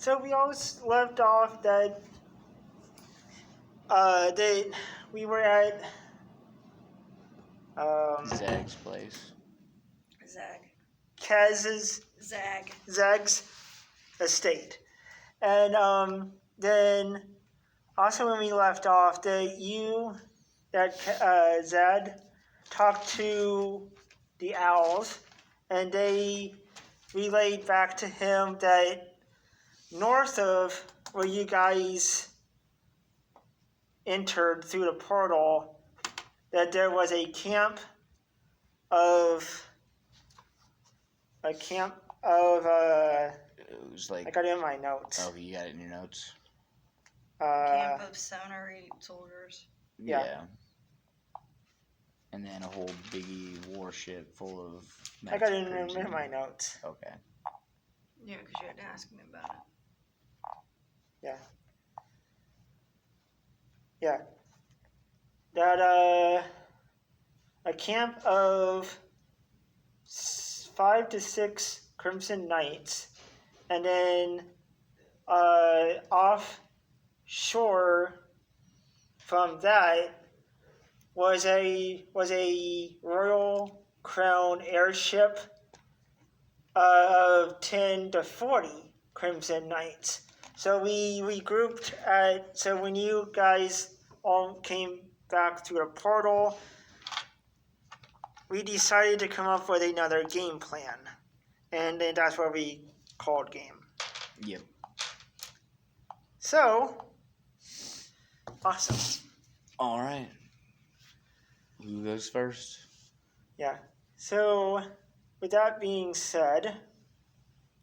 So we always left off that we were at Zag's place. Zag's estate, and then also when we left off, Zed talked to the owls, and they relayed back to him that north of where you guys entered through the portal, that there was a camp of It was like. I got it in my notes. Oh, you got it in your notes? Camp of 7 or 8 soldiers. Yeah. And then a whole biggie warship full of. I got it in my notes. Okay. Yeah, because you had to ask me about it. Yeah. That a camp of 5 to 6 Crimson Knights, and then offshore from that was a Royal Crown airship of 10 to 40 Crimson Knights. So we regrouped so when you guys all came back through the portal, we decided to come up with another game plan. And then that's what we called game. Yep. So, awesome. All right. Who goes first? Yeah. So, with that being said,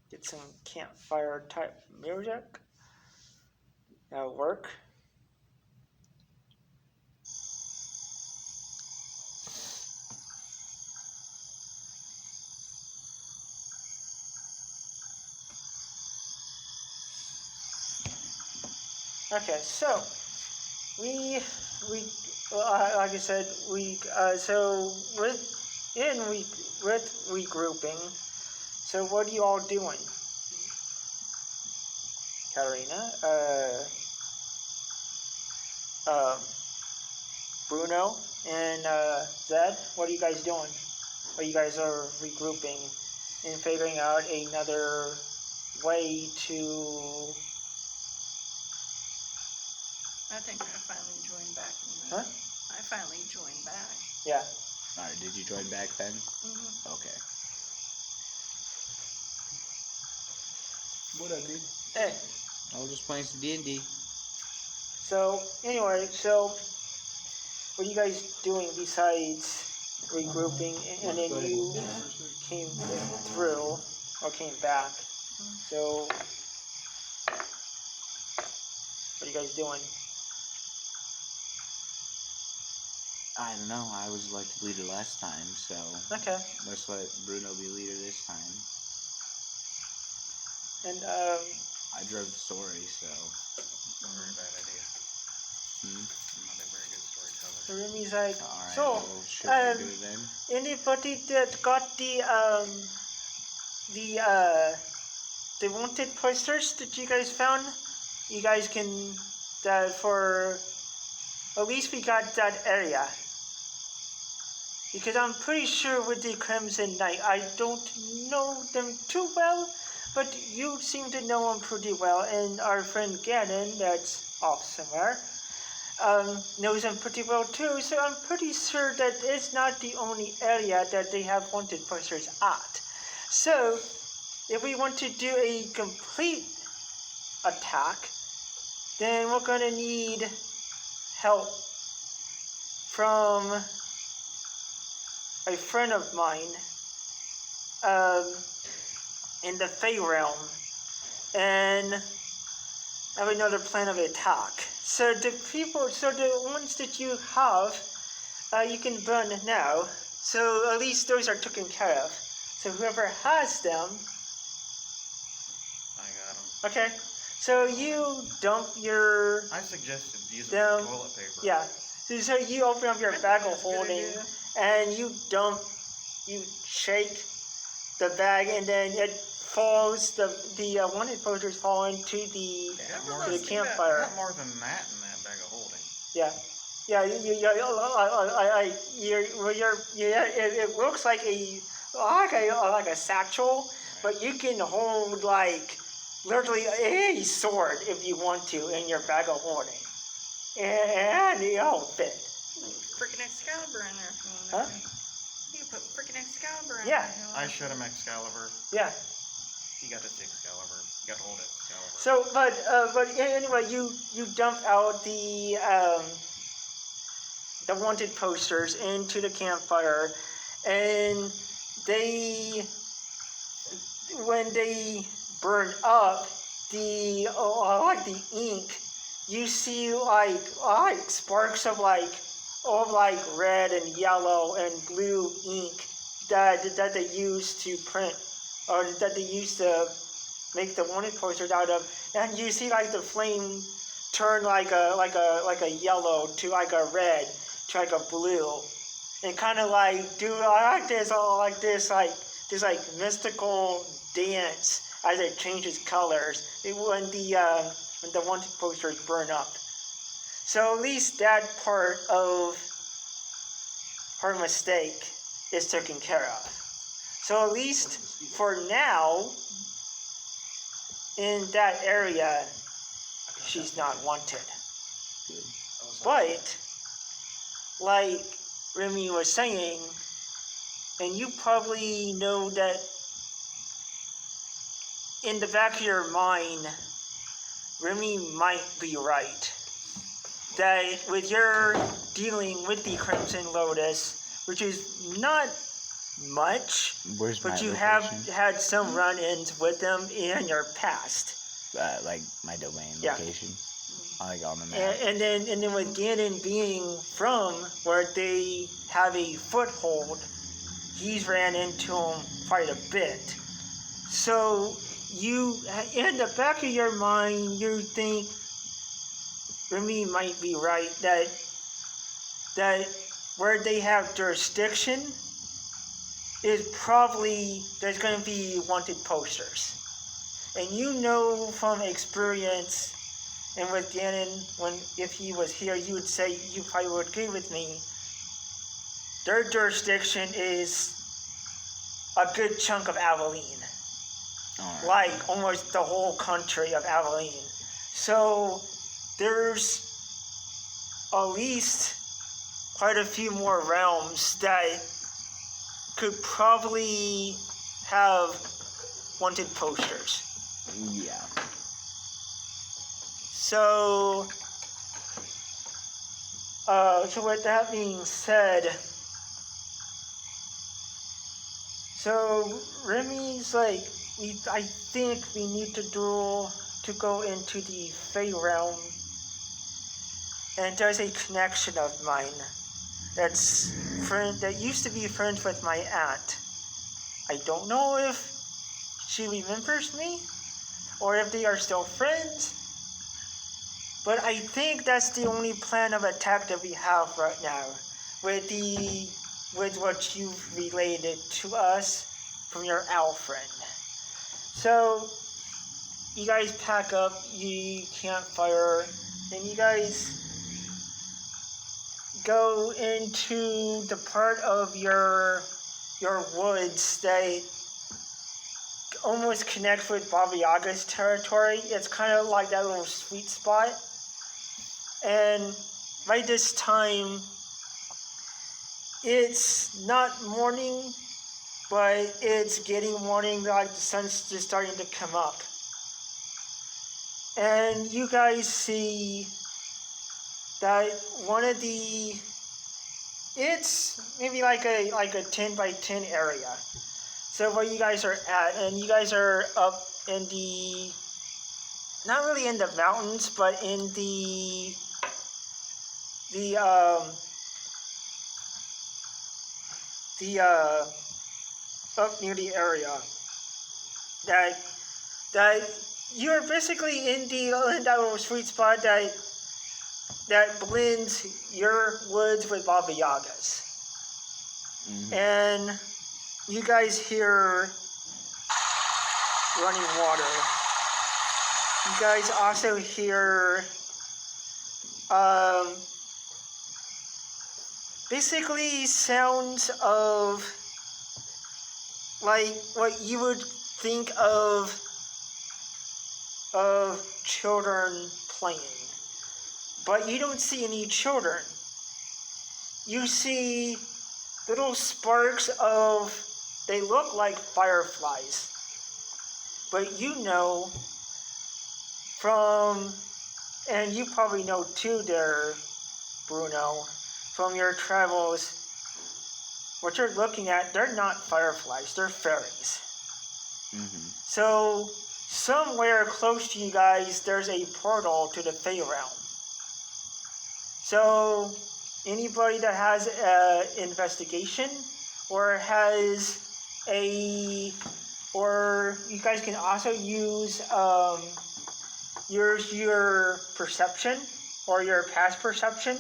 get some campfire type music. That'll work. Okay, so we like I said, so with regrouping. So what are you all doing? Katarina, Bruno, and Zed, what are you guys doing? Or you guys are regrouping and figuring out another way to... I think I finally joined back. Huh? I finally joined back. Yeah. All right, did you join back then? Mm-hmm. Okay. What up, dude? Hey. I was just playing some D&D. So, anyway, what are you guys doing besides regrouping, and then you came through, or came back, so what are you guys doing? I don't know. I was elected leader last time, so Okay. let's let Bruno be leader this time. And, I drove the story, so... Not a very bad idea. I'm not a very good storyteller. the Rumi's like, Alright, so, well, should we do it then? anybody that got the wanted posters that you guys found, you guys can, for, at least we got that area. Because I'm pretty sure with the Crimson Knight, I don't know them too well, but you seem to know them pretty well, and our friend Gannon, that's off somewhere, knows them pretty well too, so I'm pretty sure that it's not the only area that they have wanted posters at. So, if we want to do a complete attack, then we're going to need help from a friend of mine in the Fey realm, and I have another plan of attack. So the ones that you have, you can burn now. So at least those are taken care of. So whoever has them, I got them. okay. So you dump your... I suggested using them, toilet paper. Yeah. So you open up your bag of holding, and you shake the bag, and then it falls, the wanted posters fall into the campfire. Got more than that in that bag of holding. Yeah. Yeah, it looks like a satchel, but you can hold like literally any sword if you want to in your bag of holding, and it'll fit. Freaking Excalibur in there if you want Huh? to. You can put freaking Excalibur in Yeah. there. I showed him Excalibur. Yeah. He got to see Excalibur. He got to hold Excalibur. So, but anyway, you dump out the wanted posters into the campfire, and when they burn up, the ink, you see like sparks of red and yellow and blue ink that they use to print, or that they use to make the wanted posters out of, and you see like the flame turn like a yellow to like a red to like a blue, and kind of like do this mystical dance as it changes colors when the wanted posters burn up. So at least that part of her mistake is taken care of. So at least for now, in that area, she's not wanted. Good. But, like Remy was saying, and you probably know that in the back of your mind, Remy might be right. That with your dealing with the Crimson Lotus, which is not much, Where's but my you location? have had some run-ins with them in your past. Like my domain Yeah. location. Like on the map. And then with Ganon being from where they have a foothold, he's ran into him quite a bit. So you, in the back of your mind, you think Remy might be right that where they have jurisdiction is probably there's going to be wanted posters. And you know from experience, and with Ganon, if he was here, you probably would agree with me, their jurisdiction is a good chunk of Aveline. Alright. Like almost the whole country of Aveline. So there's at least quite a few more realms that could probably have wanted posters. Yeah. So with that being said, so Remy's like, I think we need to go into the Fey realm, and there's a connection of mine that used to be friends with my aunt. I don't know if she remembers me or if they are still friends, but I think that's the only plan of attack that we have right now, with what you've related to us from your owl friend. So you guys pack up, you campfire, and you guys go into the part of your woods that almost connects with Baba Yaga's territory. It's kind of like that little sweet spot. And by this time, it's not morning, but it's getting morning, like the sun's just starting to come up. And you guys see that one of it's maybe like a 10 by 10 area. So where you guys are at, and you guys are up in not really in the mountains, but in up near the area that you're basically in that little sweet spot that blends your woods with Baba Yaga's. Mm-hmm. And you guys hear running water. You guys also hear basically sounds of like what you would think of children playing. But you don't see any children. You see little sparks of, they look like fireflies. But you know from, and you probably know too there, Bruno, from your travels, what you're looking at, they're not fireflies, they're fairies. Mm-hmm. So, somewhere close to you guys, there's a portal to the Fey realm. So, anybody that has an investigation or has or you guys can also use your perception or your past perception,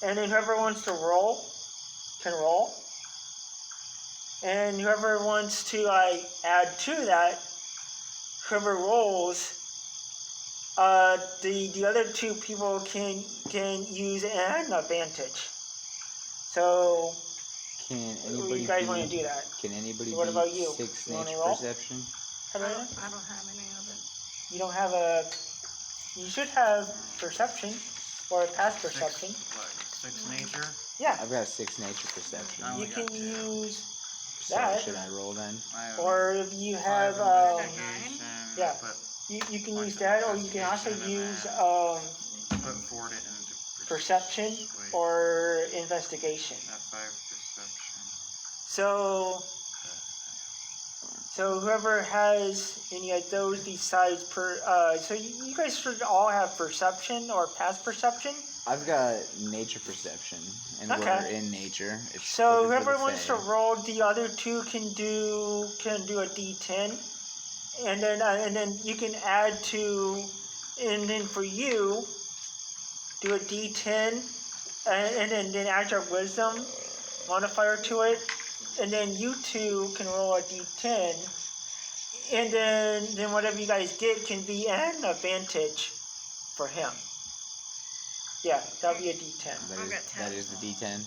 and then whoever wants to roll can roll, and whoever wants to add to that, whoever rolls, the other two people can use an advantage. So, Can anybody you guys want to do that? Can anybody What about you? 6 You wanna nature roll? perception? I don't have any of it. You don't have you should have perception or a past perception. 6 nature? Yeah, I've got 6 nature perception. Oh. you only can got 2. use So that. should I roll then? I have Or if you have 5 investigation, yeah. But you can Bunch use of that, or you can also investigation and use put forward it into perception Wait, or investigation. That 5 perception. So whoever has any of those besides so you guys should all have perception or past perception. I've got nature perception, and Okay. we're in nature. It's So looking for whoever the wants to Fae. roll, the other two can do a D10, and then you can add to, and then for you, do a D10, and then add your wisdom modifier to it, and then you two can roll a D10, and then whatever you guys get can be an advantage for him. Yeah, that'll be a D10. I've got 10. That is the D10.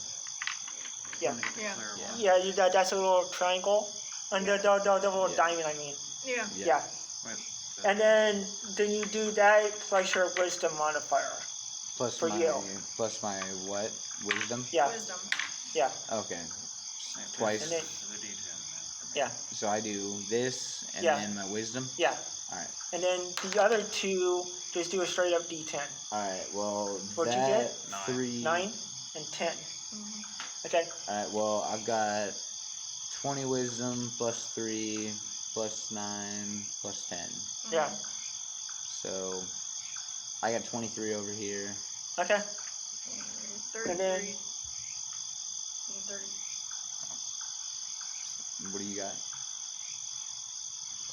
Yeah. Yeah. Yeah. Yeah, that's a little triangle, and the little Yeah. diamond. I mean. Yeah. Yeah. And then you do that plus your wisdom modifier. Plus For my you. plus my what? Wisdom? Yeah. Wisdom. Yeah. Okay. Twice. And then, The D10 yeah. So I do this and Yeah. then my wisdom? Yeah. Alright. And then the other two just do a straight up D10. Alright, well What'd you that get? 9. 3 9 and 10. Mm-hmm. Okay. Alright, well I've got 20 wisdom plus 3 plus 9 plus 10. Yeah. So I got 23 over here. Okay. 33. And then- 30. What do you got?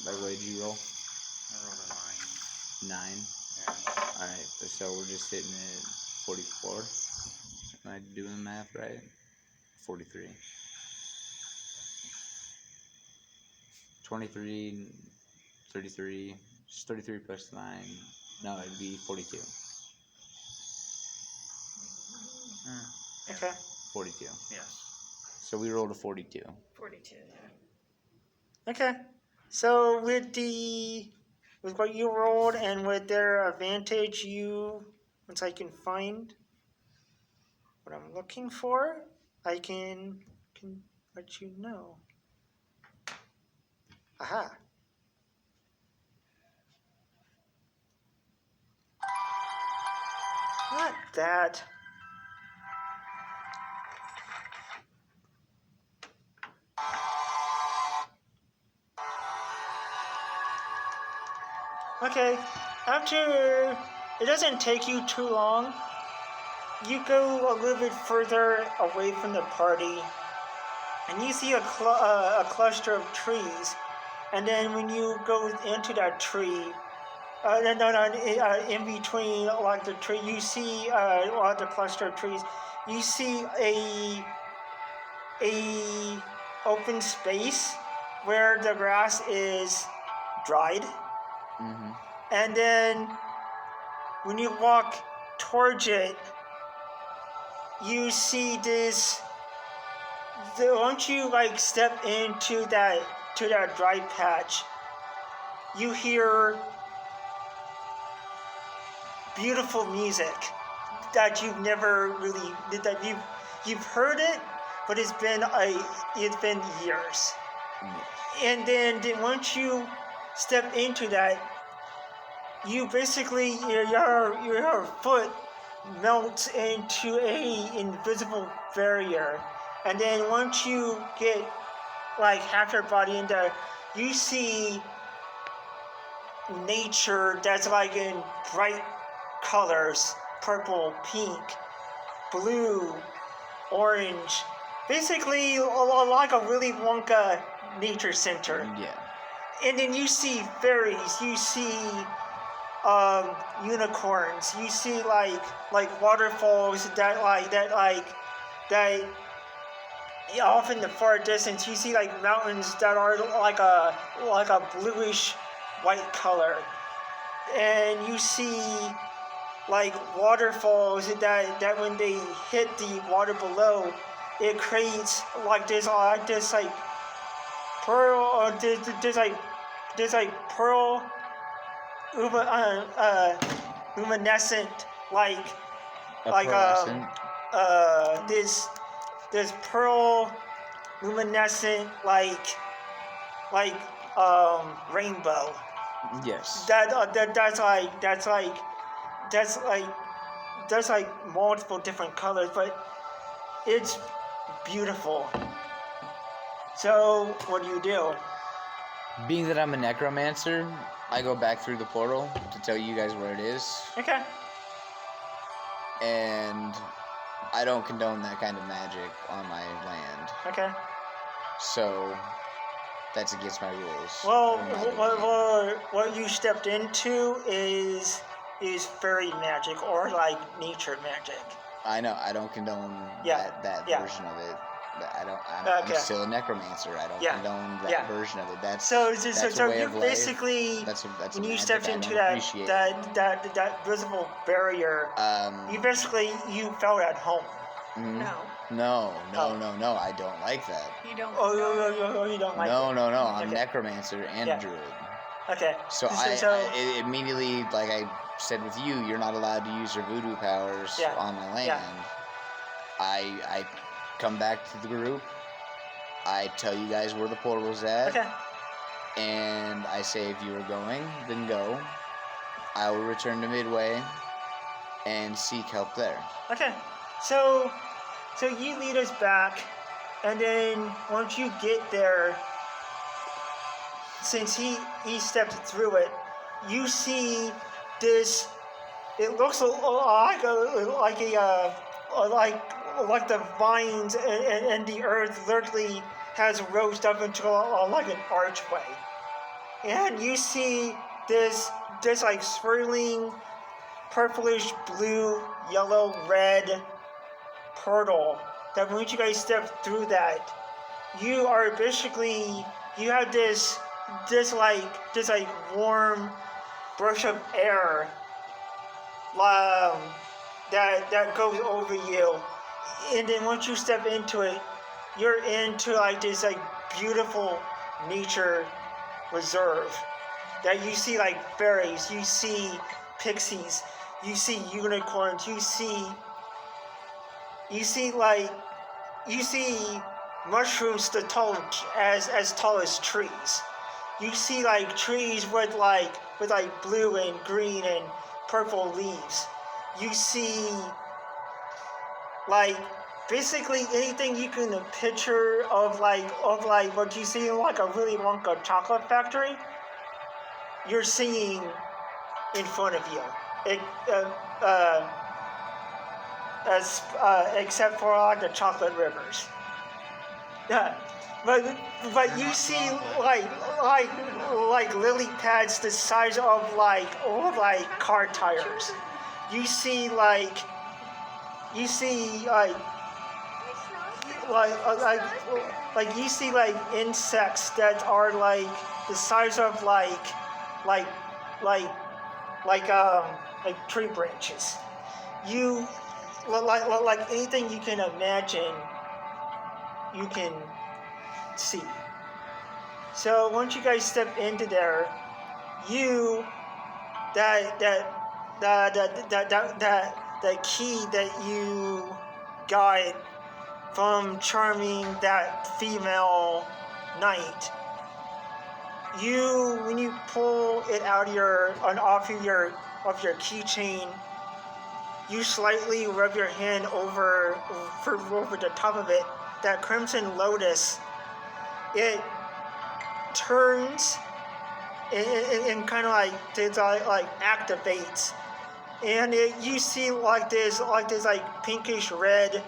By the way, did you roll? I rolled a 9. 9. Yeah. Alright, so we're just sitting at 44. Am I doing the math right? 43. 23, 33, just 33 plus 9. No, it'd be 42. Okay. 42. Yes. So we rolled a 42. 42, yeah. Okay. So with what you rolled and with their advantage, once I can find what I'm looking for, I can let you know. Aha. Not that. Okay, after, it doesn't take you too long. You go a little bit further away from the party, and you see a cluster of trees. And then when you go into that tree, in between like the tree, you see the cluster of trees. You see a open space where the grass is dried. Mm-hmm. And then when you walk towards it, you see this. Once you like step into that dry patch, you hear beautiful music that you've never really that you've heard it, but it's been years. And then once you step into that, you basically your foot melts into a invisible barrier, and then once you get like half your body in there, you see nature that's like in bright colors: purple, pink, blue, orange. Basically, like a Willy Wonka nature center. Yeah. And then you see fairies, you see unicorns, you see like waterfalls that off in the far distance. You see like mountains that are like a bluish white color, and you see like waterfalls that when they hit the water below, it creates like this like pearl, or this pearl luminescent like this pearl luminescent like rainbow. Yes. That's like multiple different colors, but it's beautiful. So what do? Being that I'm a necromancer, I go back through the portal to tell you guys where it is. Okay. And I don't condone that kind of magic on my land. Okay. So that's against my rules. Well, what you stepped into is fairy magic or like nature magic. I know. I don't condone that version of it. I'm still a necromancer. I don't condone that version of it. That's a way you of life. Basically, that's when you magic stepped I into don't that visible barrier, you felt at home. Mm-hmm. No. No. I don't like that. You don't. Oh, you don't like it. No. I'm a necromancer and a druid. Okay. So I immediately, like I said with you, you're not allowed to use your voodoo powers on my land. Yeah. I come back to the group. I tell you guys where the portal's at. Okay. And I say if you are going, then go. I will return to Midway and seek help there. Okay. So you lead us back, and then once you get there, since he stepped through it, you see this. It looks like the vines and the earth literally has rose up into like an archway, and you see this like swirling purplish blue, yellow, red portal that once you guys step through that, you are basically, you have this warm brush of air that goes over you, and then once you step into it, you're into like this like beautiful nature reserve that you see like fairies, you see pixies, you see unicorns, you see mushrooms as tall as trees. You see like trees with blue and green and purple leaves. You see like basically anything you can picture of what you see in like a Willy Wonka chocolate factory. You're seeing in front of you. Except for like the chocolate rivers. Yeah, but you see like lily pads the size of like car tires. You see like you see like you see like insects that are like the size of like tree branches. You like anything you can imagine, you can see. So once you guys step into there, the key that you got from charming that female knight, when you pull it out off your keychain, you slightly rub your hand over the top of it. That crimson lotus, it turns and kind of like activates, and you see like this pinkish red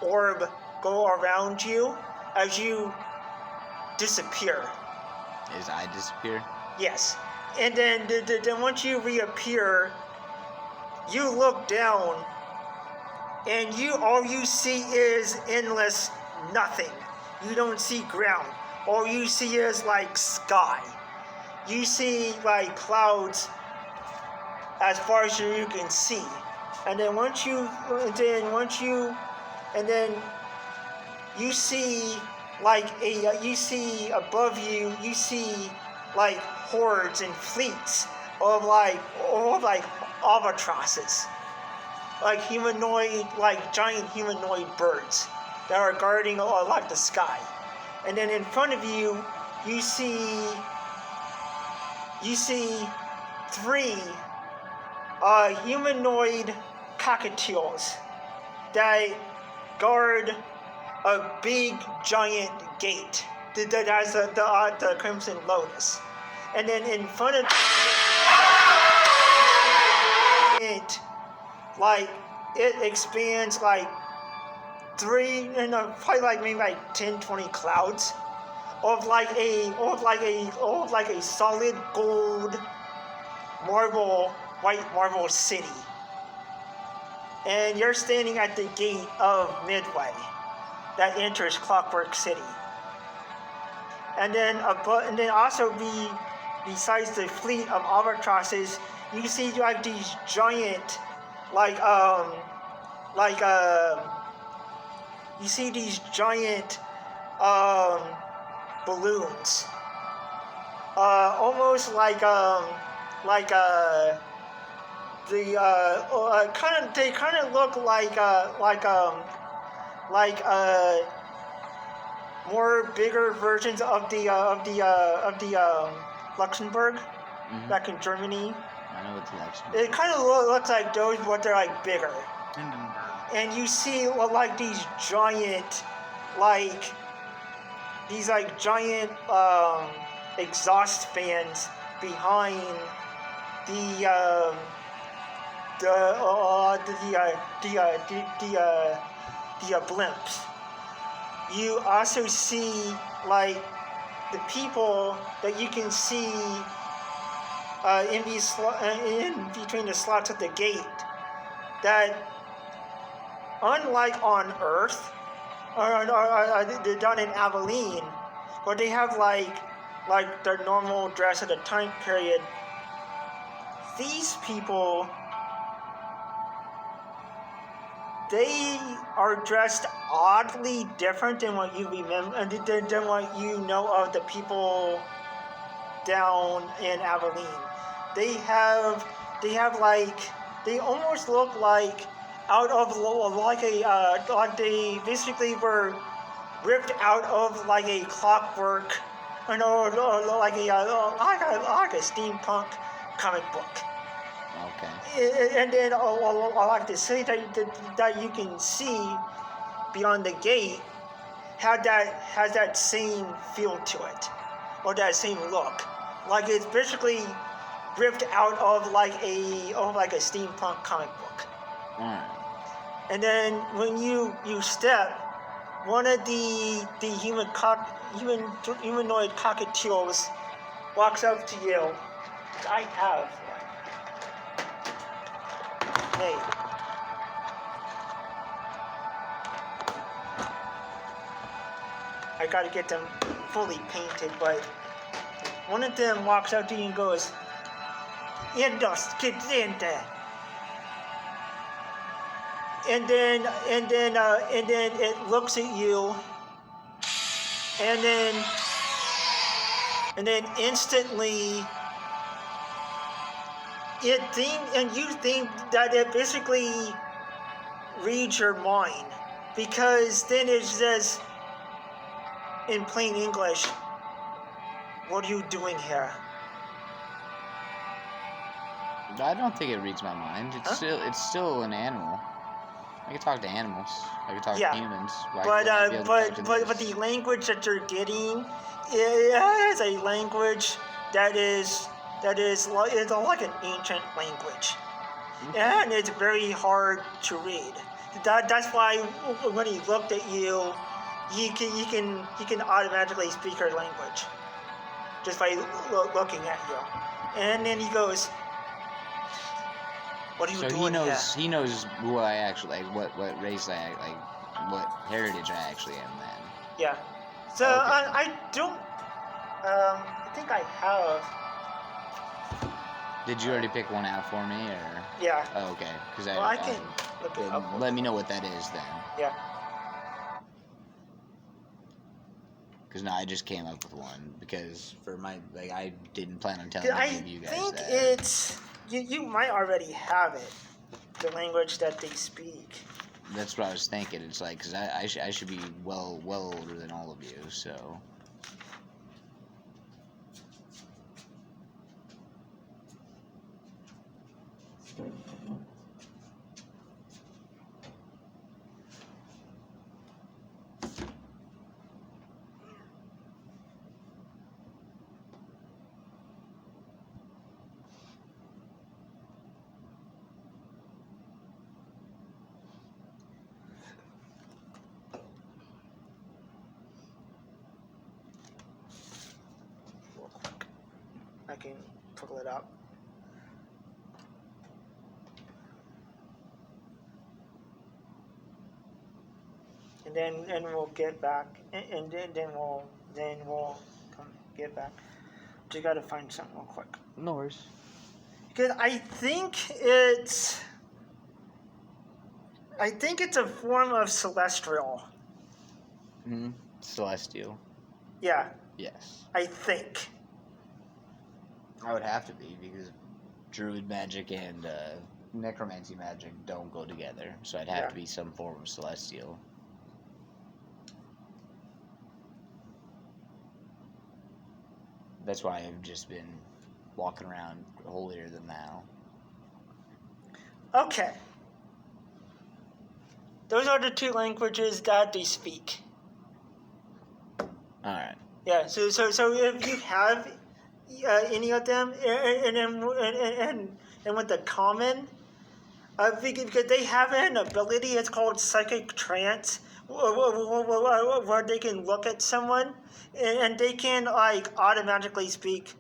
orb go around you as you disappear. As I disappear? Yes. And then once you reappear, you look down, and all you see is endless nothing. You don't see ground. All you see is like sky. You see like clouds as far as you can see. And then you see you see above you, you see like hordes and fleets of albatrosses, like giant humanoid birds that are guarding the sky. And then in front of you, you see 3 humanoid cockatiels that guard a big giant gate that has the Crimson Lotus. And then in front of it, it expands probably maybe 10-20 clouds of a solid gold white marble city. And you're standing at the gate of Midway that enters Clockwork City. And then also besides the fleet of albatrosses, you see these giant you see these giant balloons, almost they kind of look like more bigger versions of the Luxembourg, mm-hmm. back in Germany. I know it's Luxembourg. It kind of looks like those, but they're bigger. And you see these giant exhaust fans behind the blimps. You also see the people that you can see in between the slots of the gate, that unlike on Earth or they're done in Abilene, where they have their normal dress at a time period, these people, they are dressed oddly different than what you remember, than what you know of the people down in Abilene. They almost look out of they basically were ripped out of a clockwork, like a steampunk comic book. Okay. And then the city that you can see beyond the gate has that same feel to it, or that same look. It's basically ripped out of a steampunk comic book. Mm. And then when you step, one of the humanoid cockatiels walks up to you. I have one. Hey. I gotta get them fully painted, but one of them walks up to you and goes, "Endos, get in there." And then it looks at you, and then instantly you think that it basically reads your mind, because then it says in plain English, "What are you doing here?" I don't think it reads my mind. It's still an animal. I can talk to animals. I can talk to humans. But the language that you're getting is a language that is like an ancient language, and it's very hard to read. That's why when he looked at you, he can automatically speak your language just by looking at you, and then he goes, "What are you doing here?" So he knows who I actually like, what race I like, what heritage I actually am. Then. Yeah. So okay. I don't. I think I have. Did you already pick one out for me, or? Yeah. Oh, okay. Because I can look it up. Let me know what that is then. Yeah. Because I just came up with one because for my I didn't plan on telling any of you guys think that. It's you might already have it, the language that they speak. That's what I was thinking. It's like, because I should be well older than all of you, so. I can pull it up. And then we'll get back, and then we'll come get back. Just gotta find something real quick. No worries. Because I think it's a form of celestial. Celestial. Yeah. Yes. I think. I would have to be, because druid magic and necromancy magic don't go together, so I'd have to be some form of celestial. That's why I've just been walking around holier than thou. Okay. Those are the two languages that they speak. Alright. Yeah, so if you have any of them, and with the common, because they have an ability, it's called psychic trance, where they can look at someone and they can like automatically speak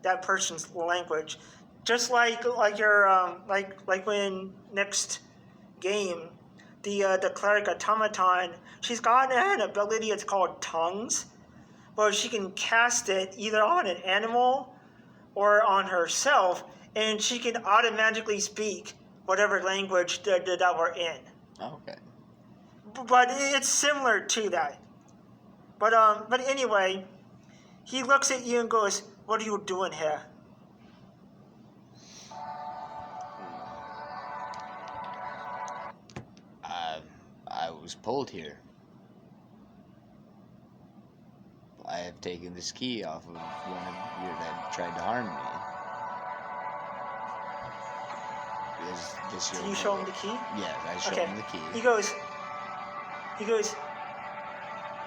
that person's language, just like your like when next game, the cleric automaton, she's got an ability. It's called tongues, where she can cast it either on an animal or on herself, and she can automatically speak whatever language that we're in. Okay. But it's similar to that. But anyway, he looks at you and goes, "What are you doing here?" I was pulled here. I have taken this key off of one of you that tried to harm me. Is this your? Did you show him the key? Yeah, I showed him the key.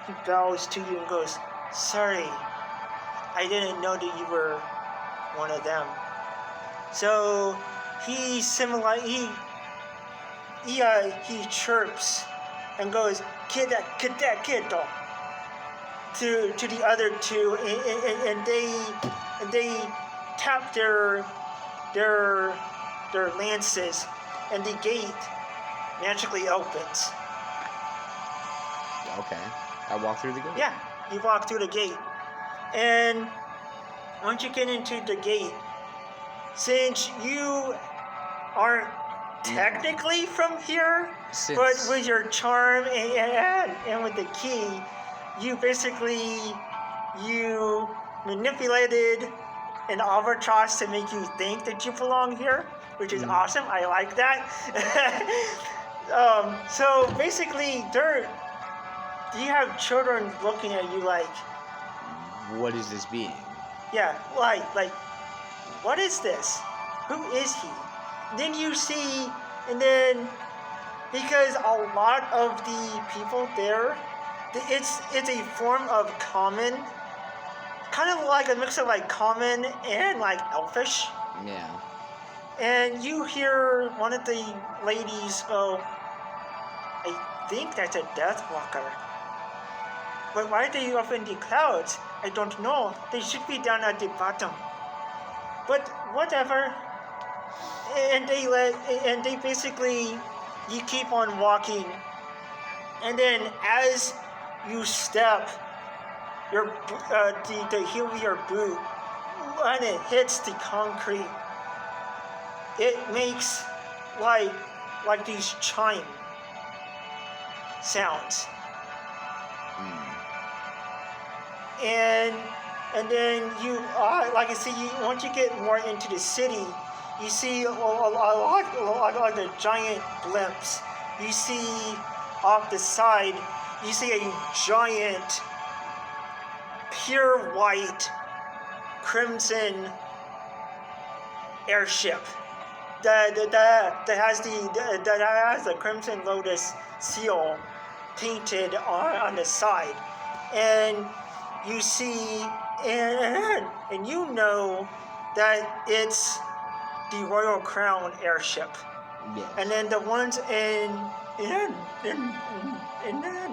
He bows to you and goes, "Sorry, I didn't know that you were one of them." So he chirps and goes, "Kiddo," to the other two, and they tap their lances, and the gate magically opens. Okay. I walk through the gate. Yeah, you walk through the gate, and once you get into the gate, since you aren't technically from here, but with your charm and with the key, you basically manipulated an albatross to make you think that you belong here, which is awesome. I like that. So basically, you have children looking at you like, what is this being? yeah, like, what is this? Who is he? Then you see, and then because a lot of the people there, it's a form of common, kind of like a mix of like common and like elfish. Yeah. And you hear one of the ladies go, I think that's a death walker. But why are they up in the clouds? I don't know. They should be down at the bottom. But whatever. And they basically, you keep on walking. And then as you step, the heel of your boot, when it hits the concrete, it makes like these chime sounds. And then you, like I say, once you get more into the city, you see a lot of the giant blimps. You see off the side, you see a giant, pure white, crimson airship that has the Crimson Lotus seal painted on the side, and you see and you know that it's the Royal Crown airship. Yes. And then the ones in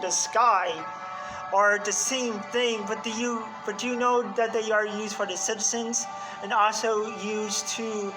the sky are the same thing, but you know that they are used for the citizens and also used to